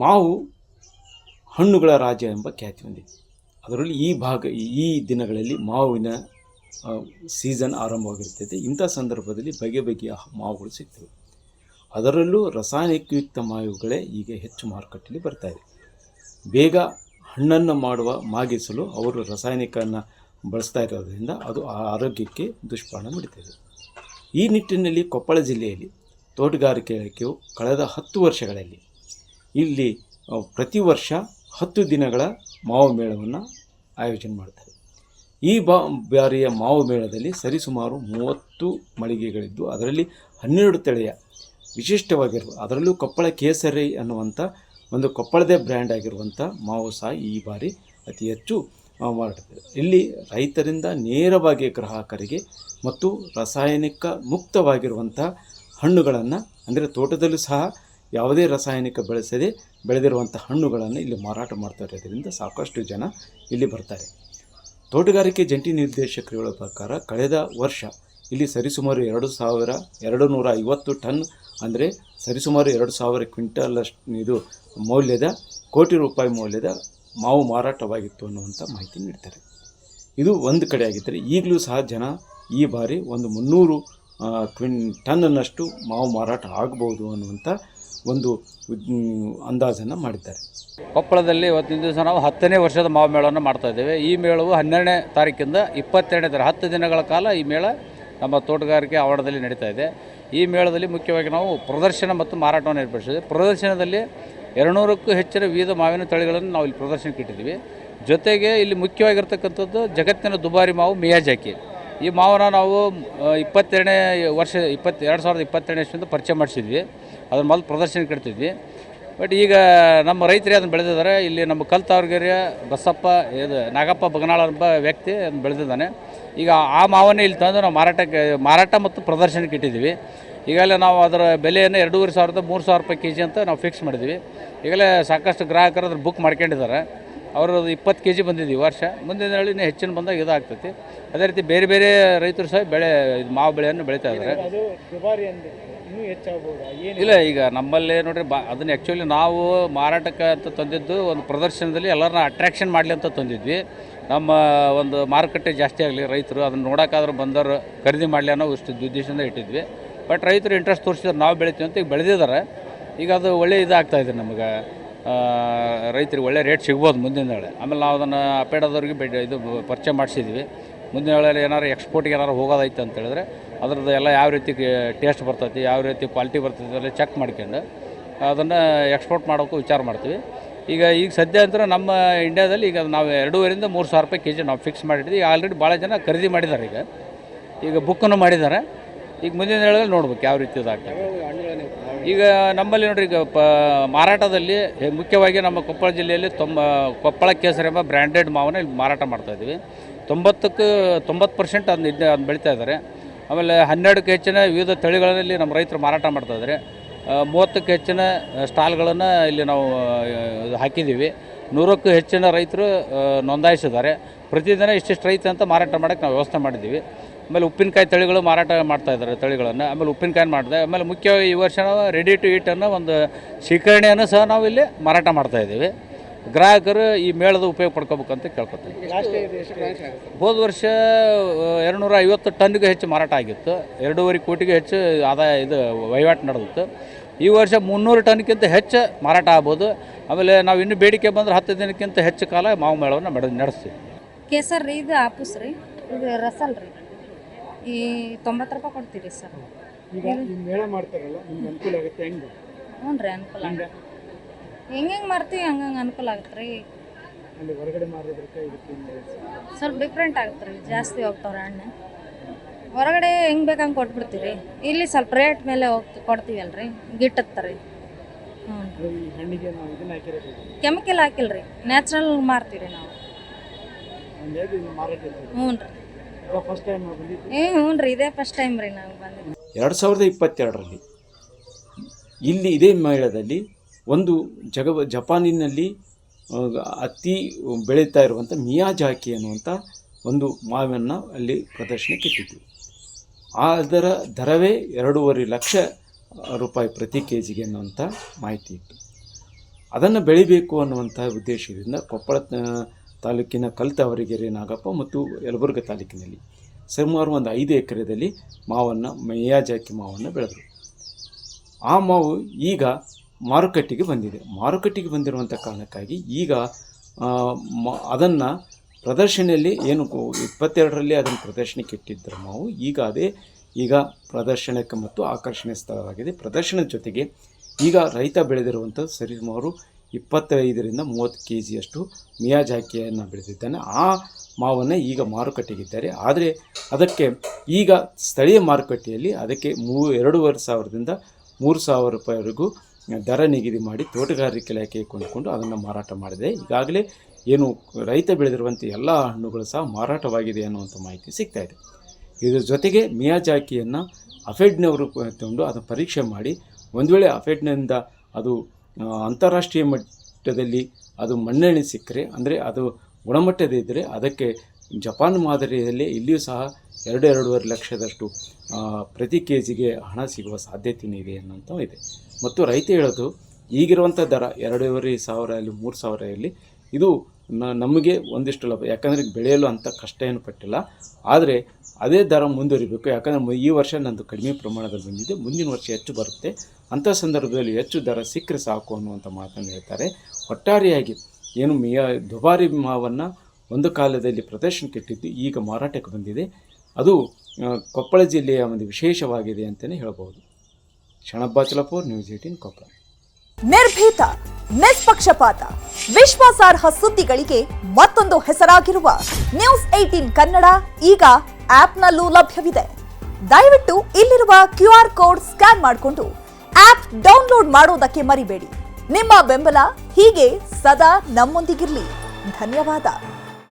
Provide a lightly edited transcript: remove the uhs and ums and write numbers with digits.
ಮಾವು ಹಣ್ಣುಗಳ ರಾಜ್ಯ ಎಂಬ ಖ್ಯಾತಿ ಹೊಂದಿದೆ. ಅದರಲ್ಲಿ ಈ ದಿನಗಳಲ್ಲಿ ಮಾವಿನ ಸೀಸನ್ ಆರಂಭವಾಗಿರ್ತದೆ. ಇಂಥ ಸಂದರ್ಭದಲ್ಲಿ ಬಗೆ ಬಗೆಯ ಮಾವುಗಳು ಸಿಗ್ತವೆ. ಅದರಲ್ಲೂ ರಾಸಾಯನಿಕಯುಕ್ತ ಮಾವುಗಳೇ ಈಗ ಹೆಚ್ಚು ಮಾರುಕಟ್ಟೆಯಲ್ಲಿ ಬರ್ತಾಯಿದೆ. ಬೇಗ ಹಣ್ಣನ್ನು ಮಾಗಿಸಲು ಅವರು ರಾಸಾಯನಿಕವನ್ನು ಬಳಸ್ತಾ ಇರೋದ್ರಿಂದ ಅದು ಆರೋಗ್ಯಕ್ಕೆ ದುಷ್ಪರಿಣಾಮ ಬೀಳ್ತದೆ. ಈ ನಿಟ್ಟಿನಲ್ಲಿ ಕೊಪ್ಪಳ ಜಿಲ್ಲೆಯಲ್ಲಿ ತೋಟಗಾರಿಕೆ ಇಲಾಖೆಯು ಕಳೆದ 10 ವರ್ಷಗಳಲ್ಲಿ ಇಲ್ಲಿ ಪ್ರತಿ ವರ್ಷ 10 ದಿನಗಳ ಮಾವು ಮೇಳವನ್ನು ಆಯೋಜನೆ ಮಾಡ್ತಾರೆ. ಈ ಬಾರಿಯ ಮಾವು ಮೇಳದಲ್ಲಿ ಸರಿಸುಮಾರು 30 ಮಳಿಗೆಗಳಿದ್ದು ಅದರಲ್ಲಿ 12 ತಳಿಯ ವಿಶಿಷ್ಟವಾಗಿರುವ, ಅದರಲ್ಲೂ ಕೊಪ್ಪಳ ಕೇಸರಿ ಅನ್ನುವಂಥ ಒಂದು ಕೊಪ್ಪಳದೇ ಬ್ರ್ಯಾಂಡ್ ಆಗಿರುವಂಥ ಮಾವು ಸಹ ಈ ಬಾರಿ ಅತಿ ಹೆಚ್ಚು ಮಾರಾಟವಿದೆ. ಇಲ್ಲಿ ರೈತರಿಂದ ನೇರವಾಗಿ ಗ್ರಾಹಕರಿಗೆ ಮತ್ತು ರಾಸಾಯನಿಕ ಮುಕ್ತವಾಗಿರುವಂಥ ಹಣ್ಣುಗಳನ್ನು, ಅಂದರೆ ತೋಟದಲ್ಲೂ ಸಹ ಯಾವುದೇ ರಾಸಾಯನಿಕ ಬೆಳೆದಿರುವಂಥ ಹಣ್ಣುಗಳನ್ನು ಇಲ್ಲಿ ಮಾರಾಟ ಮಾಡ್ತಾ ಇರೋದ್ರಿಂದ ಸಾಕಷ್ಟು ಜನ ಇಲ್ಲಿ ಬರ್ತಾರೆ. ತೋಟಗಾರಿಕೆ ಜಂಟಿ ನಿರ್ದೇಶಕರುಗಳ ಪ್ರಕಾರ ಕಳೆದ ವರ್ಷ ಇಲ್ಲಿ ಸರಿಸುಮಾರು 2250 ಟನ್, ಅಂದರೆ ಸರಿಸುಮಾರು 2000 ಕ್ವಿಂಟಲಷ್ಟು ಇದು ಮೌಲ್ಯದ ಕೋಟಿ ರೂಪಾಯಿ ಮೌಲ್ಯದ ಮಾವು ಮಾರಾಟವಾಗಿತ್ತು ಅನ್ನುವಂಥ ಮಾಹಿತಿ ನೀಡ್ತಾರೆ. ಇದು ಒಂದು ಕಡೆ ಆಗಿದ್ದರೆ, ಈಗಲೂ ಸಹ ಜನ ಈ ಬಾರಿ ಒಂದು 300 ಟನ್ನಷ್ಟು ಮಾವು ಮಾರಾಟ ಆಗಬಹುದು ಅನ್ನುವಂಥ ಒಂದು ಅಂದಾಜನ್ನು ಮಾಡಿದ್ದಾರೆ. ಕೊಪ್ಪಳದಲ್ಲಿ ಇವತ್ತಿನ ದಿವಸ ನಾವು 10ನೇ ವರ್ಷದ ಮಾವು ಮೇಳವನ್ನು ಮಾಡ್ತಾಯಿದ್ದೇವೆ. ಈ ಮೇಳವು 12ನೇ ತಾರೀಕಿಂದ 22ನೇ ತಾರೀಕು 10 ದಿನಗಳ ಕಾಲ ಈ ಮೇಳ ನಮ್ಮ ತೋಟಗಾರಿಕೆ ಆವರಣದಲ್ಲಿ ನಡೀತಾ ಇದೆ. ಈ ಮೇಳದಲ್ಲಿ ಮುಖ್ಯವಾಗಿ ನಾವು ಪ್ರದರ್ಶನ ಮತ್ತು ಮಾರಾಟವನ್ನು ಏರ್ಪಡಿಸಿದ್ದೇವೆ. ಪ್ರದರ್ಶನದಲ್ಲಿ 200ಕ್ಕೂ ಹೆಚ್ಚಿನ ವಿವಿಧ ಮಾವಿನ ತಳಿಗಳನ್ನು ನಾವು ಇಲ್ಲಿ ಪ್ರದರ್ಶನಕ್ಕೆ ಇಟ್ಟಿದ್ದೀವಿ. ಜೊತೆಗೆ ಇಲ್ಲಿ ಮುಖ್ಯವಾಗಿರ್ತಕ್ಕಂಥದ್ದು ಜಗತ್ತಿನ ದುಬಾರಿ ಮಾವು ಮಿಯಾಜಾಕಿ. ಈ ಮಾವನ್ನ ನಾವು 22ನೇ ವರ್ಷ 2022ನೇ ವರ್ಷದಿಂದ ಪರಿಚಯ ಮಾಡಿಸಿದ್ವಿ. ಅದನ್ನು ಮೊದಲು ಪ್ರದರ್ಶನಕ್ಕೆ ಇಡ್ತಿದ್ವಿ. ಬಟ್ ಈಗ ನಮ್ಮ ರೈತರೇ ಅದನ್ನು ಬೆಳೆದಿದ್ದಾರೆ. ಇಲ್ಲಿ ನಮ್ಮ ಕಲ್ತಾವರ್ಗೆರೆಯ ಬಸಪ್ಪ ನಾಗಪ್ಪ ಬಗನಾಳ ಎಂಬ ವ್ಯಕ್ತಿ ಅದನ್ನು ಬೆಳೆದಿದ್ದಾನೆ. ಈಗ ಆ ಮಾವನ್ನೇ ಇಲ್ಲಿ ತಂದು ನಾವು ಮಾರಾಟ ಮತ್ತು ಪ್ರದರ್ಶನಕ್ಕೆ ಇಟ್ಟಿದ್ದೀವಿ. ಈಗಲೇ ನಾವು ಅದರ ಬೆಲೆಯನ್ನು 2500 3000 ರೂಪಾಯಿ ಕೆಜಿ ಅಂತ ನಾವು ಫಿಕ್ಸ್ ಮಾಡಿದ್ದೀವಿ. ಈಗಲೇ ಸಾಕಷ್ಟು ಗ್ರಾಹಕರು ಅದ್ರ ಬುಕ್ ಮಾಡ್ಕೊಂಡಿದ್ದಾರೆ. ಅವರು 20 ಕೆಜಿ ಬಂದಿದ್ದೀವಿ ವರ್ಷ. ಮುಂದಿನ ದಿನಗಳಲ್ಲಿ ಹೆಚ್ಚಿನ ಬಂದಾಗ ಇದಾಗ್ತೈತಿ. ಅದೇ ರೀತಿ ಬೇರೆ ಬೇರೆ ರೈತರು ಸಹ ಮಾವು ಬೆಳೆಯನ್ನು ಬೆಳೀತಾ ಇದ್ದಾರೆ. ಇಲ್ಲ, ಈಗ ನಮ್ಮಲ್ಲಿ ನೋಡ್ರಿ ಅದನ್ನು ಆ್ಯಕ್ಚುಲಿ ನಾವು ಮಾರಾಟಕ್ಕೆ ಅಂತ ತಂದಿದ್ದು ಒಂದು ಪ್ರದರ್ಶನದಲ್ಲಿ ಎಲ್ಲರನ್ನ ಅಟ್ರಾಕ್ಷನ್ ಮಾಡಲಿ ಅಂತ ತಂದಿದ್ವಿ. ನಮ್ಮ ಒಂದು ಮಾರುಕಟ್ಟೆ ಜಾಸ್ತಿ ಆಗಲಿ, ರೈತರು ಅದನ್ನು ನೋಡೋಕ್ಕಾದ್ರೂ ಬಂದವರು ಖರೀದಿ ಮಾಡಲಿ ಅನ್ನೋ ಇಷ್ಟು ಉದ್ದೇಶದಿಂದ ಇಟ್ಟಿದ್ವಿ. ಬಟ್ ರೈತರು ಇಂಟ್ರೆಸ್ಟ್ ತೋರಿಸಿದ್ರೆ ನಾವು ಬೆಳಿತೀವಿ ಅಂತ ಈಗ ಬೆಳೆದಿದ್ದಾರೆ. ಈಗ ಅದು ಒಳ್ಳೆ ಇದಾಗ್ತಾಯಿದೆ ನಮಗೆ, ರೈತರಿಗೆ ಒಳ್ಳೆ ರೇಟ್ ಸಿಗ್ಬೋದು ಮುಂದಿನ ವೇಳೆ. ಆಮೇಲೆ ನಾವು ಅದನ್ನು ಅಪೇಡದವ್ರಿಗೆ ಇದು ಪರಿಚಯ ಮಾಡಿಸಿದ್ವಿ. ಮುಂದಿನ ವೇಳೆಯಲ್ಲಿ ಏನಾರು ಎಕ್ಸ್ಪೋರ್ಟ್ಗೆ ಏನಾರು ಹೋಗೋದೈತೆ ಅಂತ ಹೇಳಿದ್ರೆ ಅದ್ರದ್ದು ಎಲ್ಲ ಯಾವ ರೀತಿ ಟೇಸ್ಟ್ ಬರ್ತೈತಿ, ಯಾವ ರೀತಿ ಕ್ವಾಲಿಟಿ ಬರ್ತೈತಿ ಎಲ್ಲ ಚೆಕ್ ಮಾಡ್ಕೊಂಡು ಅದನ್ನು ಎಕ್ಸ್ಪೋರ್ಟ್ ಮಾಡೋಕ್ಕೂ ವಿಚಾರ ಮಾಡ್ತೀವಿ. ಈಗ ಸದ್ಯ ಅಂದ್ರೆ ನಮ್ಮ ಇಂಡಿಯಾದಲ್ಲಿ ಈಗ ನಾವು 2500 3000 ರೂಪಾಯಿ ಕೆಜಿ ನಾವು ಫಿಕ್ಸ್ ಮಾಡಿದ್ವಿ. ಈಗ ಆಲ್ರೆಡಿ ಭಾಳ ಜನ ಖರೀದಿ ಮಾಡಿದ್ದಾರೆ. ಈಗ ಬುಕ್ಕನ್ನು ಮಾಡಿದ್ದಾರೆ. ಈಗ ಮುಂದಿನ ದಿನಗಳಲ್ಲಿ ನೋಡ್ಬೇಕು ಯಾವ ರೀತಿ ಇದಾಗ್ತದೆ. ಈಗ ನಮ್ಮಲ್ಲಿ ನೋಡಿರಿ, ಈಗ ಮಾರಾಟದಲ್ಲಿ ಮುಖ್ಯವಾಗಿ ನಮ್ಮ ಕೊಪ್ಪಳ ಜಿಲ್ಲೆಯಲ್ಲಿ ಕೊಪ್ಪಳ ಕೇಸರಿ ಎಂಬ ಬ್ರ್ಯಾಂಡೆಡ್ ಮಾವನ್ನ ಇಲ್ಲಿ ಮಾರಾಟ ಮಾಡ್ತಾಯಿದ್ವಿ. 90% ಅದನ್ನ ಬೆಳೀತಾ ಇದ್ದಾರೆ. ಆಮೇಲೆ 12ಕ್ಕೆ ಹೆಚ್ಚಿನ ವಿವಿಧ ತಳಿಗಳಲ್ಲಿ ನಮ್ಮ ರೈತರು ಮಾರಾಟ ಮಾಡ್ತಾಯಿದ್ದಾರೆ. 30ಕ್ಕೆ ಹೆಚ್ಚಿನ ಸ್ಟಾಲ್ಗಳನ್ನು ಇಲ್ಲಿ ನಾವು ಹಾಕಿದ್ದೀವಿ. 100ಕ್ಕೂ ಹೆಚ್ಚಿನ ರೈತರು ನೋಂದಾಯಿಸಿದ್ದಾರೆ. ಪ್ರತಿದಿನ ಇಷ್ಟಿಷ್ಟು ರೈತ ಅಂತ ಮಾರಾಟ ಮಾಡೋಕ್ಕೆ ನಾವು ವ್ಯವಸ್ಥೆ ಮಾಡಿದ್ದೀವಿ. ಆಮೇಲೆ ಉಪ್ಪಿನಕಾಯಿ ತಳಿಗಳು ಮಾರಾಟ ಮಾಡ್ತಾಯಿದ್ದಾರೆ ತಳಿಗಳನ್ನು. ಆಮೇಲೆ ಉಪ್ಪಿನಕಾಯಿ ಮಾಡಿದೆ. ಆಮೇಲೆ ಮುಖ್ಯವಾಗಿ ಈ ವರ್ಷ ನಾವು ರೆಡಿ ಟು ಈಟ್ ಅನ್ನೋ ಒಂದು ಶೇಖರಣೆಯನ್ನು ಸಹ ನಾವು ಇಲ್ಲಿ ಮಾರಾಟ ಮಾಡ್ತಾಯಿದ್ದೀವಿ. ಗ್ರಾಹಕರು ಈ ಮೇಳದ ಉಪಯೋಗ ಪಡ್ಕೋಬೇಕಂತ ಕೇಳ್ಕೊತೀವಿ. ಹೋದ ವರ್ಷ 250 ಟನ್ನಿಗೆ ಹೆಚ್ಚು ಮಾರಾಟ ಆಗಿತ್ತು. 2.5 ಕೋಟಿಗೆ ಹೆಚ್ಚು ವಹಿವಾಟು ನಡೆದಿತ್ತು. ಈ ವರ್ಷ 300 ಟನ್ಗಿಂತ ಹೆಚ್ಚು ಮಾರಾಟ ಆಗ್ಬೋದು. ಆಮೇಲೆ ನಾವು ಇನ್ನೂ ಬೇಡಿಕೆ ಬಂದರೆ 10 ದಿನಕ್ಕಿಂತ ಹೆಚ್ಚು ಕಾಲ ಮಾವು ಮೇಳವನ್ನು ನಡೆಸ್ತೀವಿ. ಕೇಸರ್ ರೀ, ಇದು ಆಪೂಸ್ ರೀ, ಇದು ರಸಲ್ ರೀ. ಈ 90 ರೂಪಾಯಿ ಕೊಡ್ತೀರಿ ಸರ್. ಈಗ ಈ ಮೇಳ ಮಾಡ್ತಾರಲ್ಲ, ನಿಮ್ಗೆ ಅನುಕೂಲ ಆಗುತ್ತೆ ಹೆಂಗೆ? ಹ್ಞೂ ರೀ, ಅನುಕೂಲ ಆಗುತ್ತೆ. ಹೆಂಗೆ ಮಾಡ್ತೀವಿ ಹಂಗಂಗೆ ಅನುಕೂಲ ಆಗುತ್ತೆ ರೀ. ಅಲ್ಲಿ ಹೊರಗಡೆ ಮಾರೋದಕ್ಕೆ ಇದಕ್ಕೆ ಸ್ವಲ್ಪ ಡಿಫ್ರೆಂಟ್ ಆಗುತ್ತೆ ರೀ. ಜಾಸ್ತಿ ಹೋಗ್ತಾವ್ರೆ ಹಣ್ಣು. ಹೊರಗಡೆ ಹೆಂಗೆ ಬೇಕಂಗೆ ಕೊಟ್ಬಿಡ್ತೀವಿ. ಇಲ್ಲಿ ಸ್ವಲ್ಪ ರೇಟ್ ಮೇಲೆ ಕೊಡ್ತೀವಲ್ರಿ, ಗಿಟ್ಟತ್ತಾರೆ. ಹ್ಞೂ, ಈ ಹಣ್ಣಿಗೆ ನಾವು ಇದನ್ನ ಹಾಕಿರೋದು ಕೆಮಿಕಲ್ ಹಾಕಿಲ್ಲ ರೀ, ನ್ಯಾಚುರಲ್ ಮಾರ್ತೀವಿ ನಾವು. ಹಂಗಾಗಿ ಮಾರಾಟ ಹ್ಞೂ ರೀ. ಫಸ್ಟ್ ಟೈಮ್ ಬಂದಿದ್ದು? ಹ್ಞೂ ರೀ, ಇದೇ ಫಸ್ಟ್ ಟೈಮ್ ರೀ ನಾವು ಬಂದಿದ್ದು. 2022ರಲ್ಲಿ ಇಲ್ಲಿ ಇದೇ ಮೇಳದಲ್ಲಿ ಒಂದು ಜಪಾನಿನಲ್ಲಿ ಅತಿ ಬೆಳೀತಾ ಇರುವಂಥ ಮಿಯಾಜಾಕಿ ಅನ್ನುವಂಥ ಒಂದು ಮಾವನ್ನು ಅಲ್ಲಿ ಪ್ರದರ್ಶನಕ್ಕೆ ಇಟ್ಟಿದ್ವಿ. ಅದರ ದರವೇ 2.5 ಲಕ್ಷ ರೂಪಾಯಿ ಪ್ರತಿ ಕೆಜಿಗೆ ಅನ್ನುವಂಥ ಮಾಹಿತಿ ಇತ್ತು. ಅದನ್ನು ಬೆಳಿಬೇಕು ಅನ್ನುವಂಥ ಉದ್ದೇಶದಿಂದ ಕೊಪ್ಪಳ ತಾಲೂಕಿನ ಕಲ್ತವರಗೆರೆ ನಾಗಪ್ಪ ಮತ್ತು ಯಲಬುರ್ಗ ತಾಲೂಕಿನಲ್ಲಿ ಸುಮಾರು ಒಂದು 5 ಎಕರೆಯಲ್ಲಿ ಮಾವನ್ನು ಮಿಯಾಜಾಕಿ ಮಾವನ್ನು ಬೆಳೆದರು. ಆ ಮಾವು ಈಗ ಮಾರುಕಟ್ಟೆಗೆ ಬಂದಿದೆ. ಮಾರುಕಟ್ಟೆಗೆ ಬಂದಿರುವಂಥ ಕಾರಣಕ್ಕಾಗಿ ಈಗ ಅದನ್ನು ಪ್ರದರ್ಶನೆಯಲ್ಲಿ ಏನು 22ರಲ್ಲಿ ಅದನ್ನು ಪ್ರದರ್ಶನಕ್ಕೆ ಇಟ್ಟಿದ್ದರು ಮಾವು, ಈಗ ಪ್ರದರ್ಶನಕ್ಕೆ ಮತ್ತು ಆಕರ್ಷಣೆ ಸ್ಥಳವಾಗಿದೆ. ಪ್ರದರ್ಶನದ ಜೊತೆಗೆ ಈಗ ರೈತ ಬೆಳೆದಿರುವಂಥ ಸರಿಸುಮಾರು 25ರಿಂದ 30 kgಯಷ್ಟು ಮಿಯಾಜಾಕಿಯನ್ನು ಬೆಳೆದಿದ್ದಾನೆ. ಆ ಮಾವನ್ನು ಈಗ ಮಾರುಕಟ್ಟೆಗಿದ್ದಾರೆ. ಆದರೆ ಅದಕ್ಕೆ ಈಗ ಸ್ಥಳೀಯ ಮಾರುಕಟ್ಟೆಯಲ್ಲಿ ಅದಕ್ಕೆ 2,500ದಿಂದ 3,000 ರೂಪಾಯಿವರೆಗೂ ದರ ನಿಗದಿ ಮಾಡಿ ತೋಟಗಾರಿಕೆ ಇಲಾಖೆಗೆ ಕೊಂಡುಕೊಂಡು ಅದನ್ನು ಮಾರಾಟ ಮಾಡಿದೆ. ಈಗಾಗಲೇ ಏನು ರೈತ ಬೆಳೆದಿರುವಂಥ ಎಲ್ಲ ಹಣ್ಣುಗಳು ಸಹ ಮಾರಾಟವಾಗಿದೆ ಅನ್ನುವಂಥ ಮಾಹಿತಿ ಸಿಗ್ತಾಯಿದೆ. ಇದರ ಜೊತೆಗೆ ಮಿಯಾಜಾಕಿಯನ್ನು ಅಫೆಡ್ನವರು ತಗೊಂಡು ಅದನ್ನು ಪರೀಕ್ಷೆ ಮಾಡಿ ಒಂದು ವೇಳೆ ಅಫೆಡ್ನಿಂದ ಅದು ಅಂತಾರಾಷ್ಟ್ರೀಯ ಮಟ್ಟದಲ್ಲಿ ಅದು ಮನ್ನಣೆ ಸಿಕ್ಕರೆ, ಅಂದರೆ ಅದು ಗುಣಮಟ್ಟದ ಇದ್ದರೆ ಅದಕ್ಕೆ ಜಪಾನ್ ಮಾದರಿಯಲ್ಲಿ ಇಲ್ಲಿಯೂ ಸಹ 2-2.5 ಲಕ್ಷದಷ್ಟು ಪ್ರತಿ ಕೆಜಿಗೆ ಹಣ ಸಿಗುವ ಸಾಧ್ಯತೆಯೂ ಇದೆ ಅನ್ನೋಂಥ ಇದೆ. ಮತ್ತು ರೈತ ಹೇಳೋದು ಈಗಿರುವಂಥ ದರ 2,500 ಅಲ್ಲಿ 3,000 ಇದು ನಮಗೆ ಒಂದಿಷ್ಟು ಲಾಭ, ಯಾಕಂದರೆ ಬೆಳೆಯಲು ಅಂಥ ಕಷ್ಟ ಏನು ಪಟ್ಟಿಲ್ಲ. ಆದರೆ ಅದೇ ದರ ಮುಂದುವರಿಬೇಕು. ಯಾಕಂದರೆ ಈ ವರ್ಷ ನಂದು ಕಡಿಮೆ ಪ್ರಮಾಣದಲ್ಲಿ ಬಂದಿದೆ, ಮುಂದಿನ ವರ್ಷ ಹೆಚ್ಚು ಬರುತ್ತೆ. ಅಂಥ ಸಂದರ್ಭದಲ್ಲಿ ಹೆಚ್ಚು ದರ ಸಿಕ್ಕರೆ ಸಾಕು ಅನ್ನುವಂಥ ಮಾತನ್ನು ಹೇಳ್ತಾರೆ. ಒಟ್ಟಾರೆಯಾಗಿ ಏನು ದುಬಾರಿ ಮಾವನ್ನು ಒಂದು ಕಾಲದಲ್ಲಿ ಪ್ರದರ್ಶನಕ್ಕೆ ಇಟ್ಟಿದ್ದು ಈಗ ಮಾರಾಟಕ್ಕೆ ಬಂದಿದೆ. ಅದು ಕೊಪ್ಪಳ ಜಿಲ್ಲೆಯ ಒಂದು ವಿಶೇಷವಾಗಿದೆ ಅಂತಲೇ ಹೇಳ್ಬೋದು. ಶಣಬ್ಬಾಚಲಪುರ್, ನ್ಯೂಸ್ 18 ಕೊಪ್ಪಳ. ನಿರ್ಭೀತ, ನಿಷ್ಪಕ್ಷಪಾತ, ವಿಶ್ವಾಸಾರ್ಹ ಸುದ್ದಿಗಳಿಗೆ ಮತ್ತೊಂದು ಹೆಸರಾಗಿರುವ ನ್ಯೂಸ್ 18 ಕನ್ನಡ ಈಗ ಆಪ್ನಲ್ಲೂ ಲಭ್ಯವಿದೆ. ದಯವಿಟ್ಟು ಇಲ್ಲಿರುವ QR ಕೋಡ್ ಸ್ಕ್ಯಾನ್ ಮಾಡಿಕೊಂಡು ಆಪ್ ಡೌನ್ಲೋಡ್ ಮಾಡೋದಕ್ಕೆ ಮರಿಬೇಡಿ. ನಿಮ್ಮ ಬೆಂಬಲ ಹೀಗೆ ಸದಾ ನಮ್ಮೊಂದಿಗಿರಲಿ. ಧನ್ಯವಾದ.